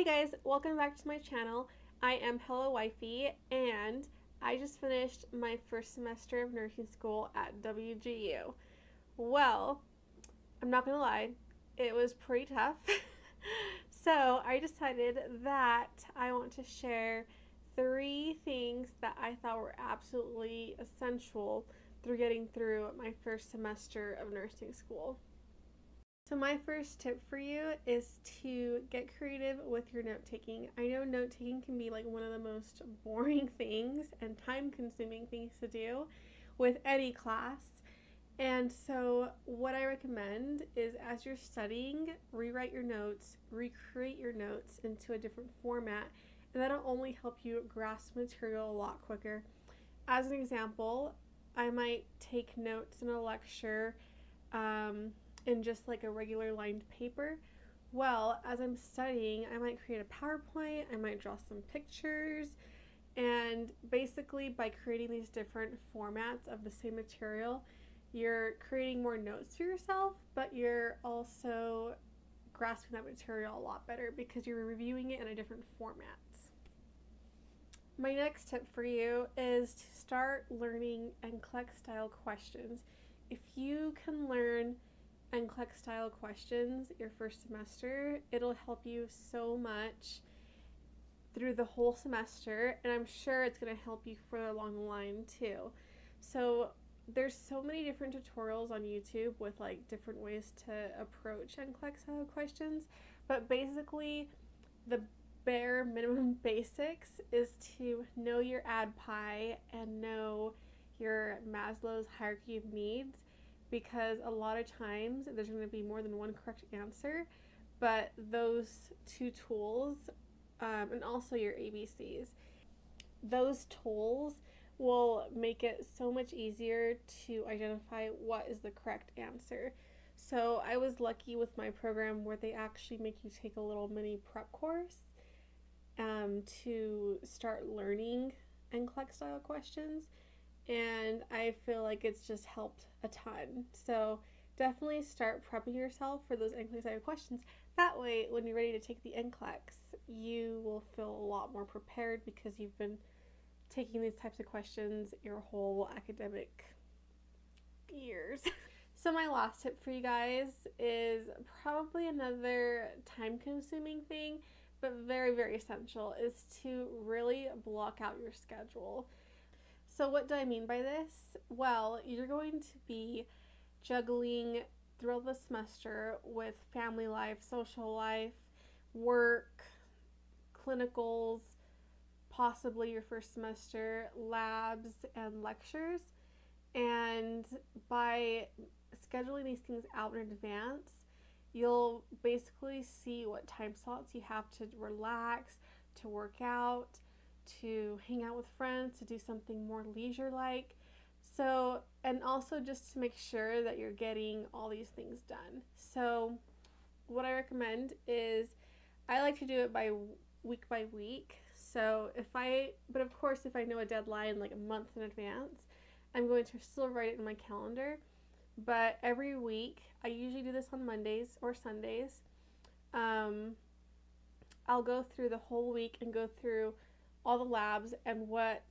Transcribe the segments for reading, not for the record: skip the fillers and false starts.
Hey guys, welcome back to my channel. I am HelloWifey and I just finished my first semester of nursing school at WGU. Well, I'm not gonna lie, it was pretty tough. So I decided that I want to share 3 things that I thought were absolutely essential through getting through my first semester of nursing school. So my first tip for you is to get creative with your note taking. I know note taking can be like one of the most boring things and time consuming things to do with any class. And so what I recommend is as you're studying, rewrite your notes, recreate your notes into a different format, and that'll only help you grasp material a lot quicker. As an example, I might take notes in a lecture in just like a regular lined paper. Well, as I'm studying, I might create a PowerPoint, I might draw some pictures, and basically by creating these different formats of the same material, you're creating more notes for yourself, but you're also grasping that material a lot better because you're reviewing it in a different formats. My next tip for you is to start learning NCLEX style questions. If you can learn NCLEX style questions your first semester, it'll help you so much through the whole semester, and I'm sure it's going to help you further along the line too. So there's so many different tutorials on YouTube with like different ways to approach NCLEX style questions, but basically the bare minimum basics is to know your ADPI and know your Maslow's hierarchy of needs, because a lot of times there's going to be more than one correct answer, but those 2 tools and also your ABCs, those tools will make it so much easier to identify what is the correct answer. So I was lucky with my program where they actually make you take a little mini prep course to start learning NCLEX style questions, and I feel like it's just helped a ton. So definitely start prepping yourself for those NCLEX style questions. That way, when you're ready to take the NCLEX, you will feel a lot more prepared because you've been taking these types of questions your whole academic years. So my last tip for you guys is probably another time-consuming thing, but very, very essential, is to really block out your schedule. So what do I mean by this? Well, you're going to be juggling throughout the semester with family life, social life, work, clinicals, possibly your first semester, labs, and lectures. And by scheduling these things out in advance, you'll basically see what time slots you have to relax, to work out, to hang out with friends, to do something more leisure-like. So, and also just to make sure that you're getting all these things done. So what I recommend is I like to do it by week. So but of course, if I know a deadline like a month in advance, I'm going to still write it in my calendar. But every week, I usually do this on Mondays or Sundays. I'll go through the whole week and go through all the labs and what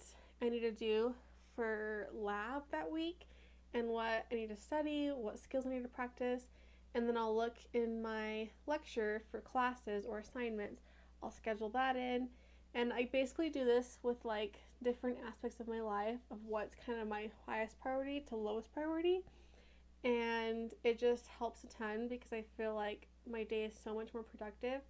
I need to do for lab that week and what I need to study, what skills I need to practice, and then I'll look in my lecture for classes or assignments. I'll schedule that in, and I basically do this with like different aspects of my life of what's kind of my highest priority to lowest priority, and it just helps a ton because I feel like my day is so much more productive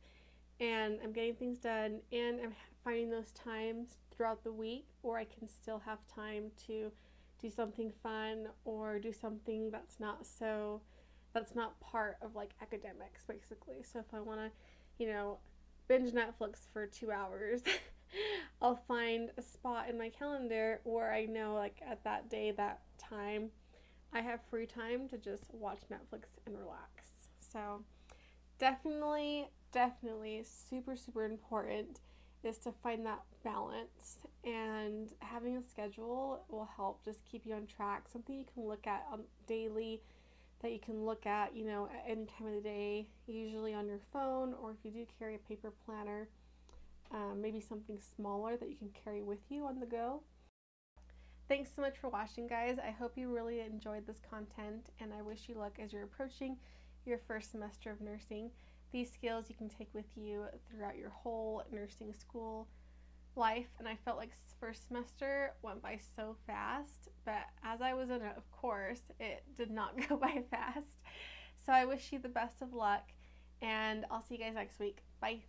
and I'm getting things done, and I'm finding those times throughout the week where I can still have time to do something fun or do something that's not part of like academics basically. So if I want to, binge Netflix for 2 hours, I'll find a spot in my calendar where I know like at that day, that time, I have free time to just watch Netflix and relax. So definitely super, super important is to find that balance, and having a schedule will help just keep you on track, something you can look at on daily that you can look at, you know, at any time of the day, usually on your phone, or if you do carry a paper planner, maybe something smaller that you can carry with you on the go. Thanks so much for watching, guys. I hope you really enjoyed this content, and I wish you luck as you're approaching your first semester of nursing. These skills you can take with you throughout your whole nursing school life, and I felt like first semester went by so fast, but as I was in it, of course, it did not go by fast. So I wish you the best of luck, and I'll see you guys next week. Bye.